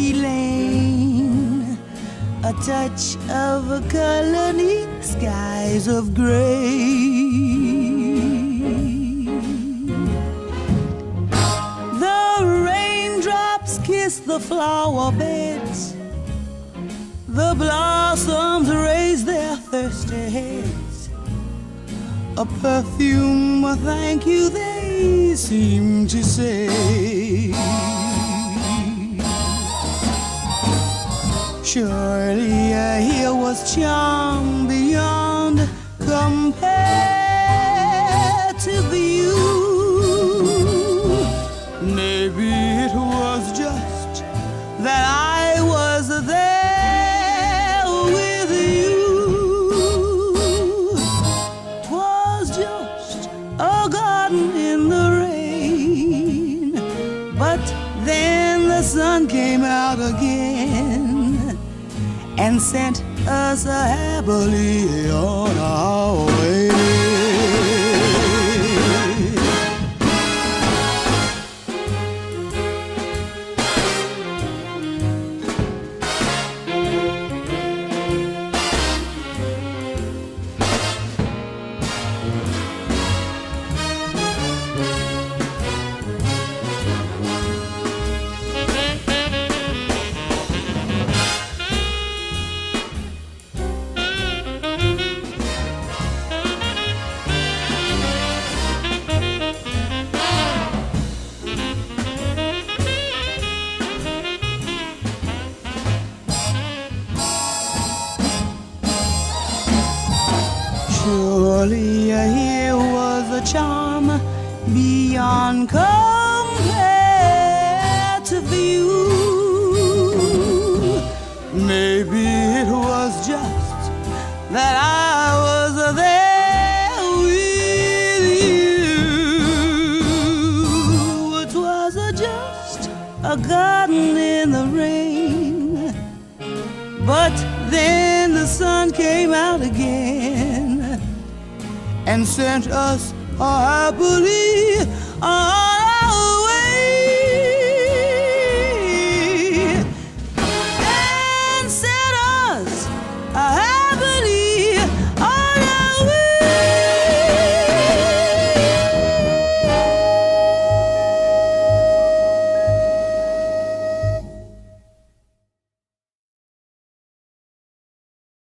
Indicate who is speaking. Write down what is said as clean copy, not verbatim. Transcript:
Speaker 1: leafy lane, a touch of a color neath skies of gray. The raindrops kiss the flower beds, the blossoms raise their thirsty heads. A perfume, a thank you, they seem to say. Surely here was charm beyond compare to view. Maybe it was just that I was there with you. 'Twas just a garden in the rain, but then the sun came out again and sent us happily on our way. Surely here was a charm beyond compare to view. Maybe it was just that I was there with you. It was just a garden in the rain, but then the sun came out again and sent us happily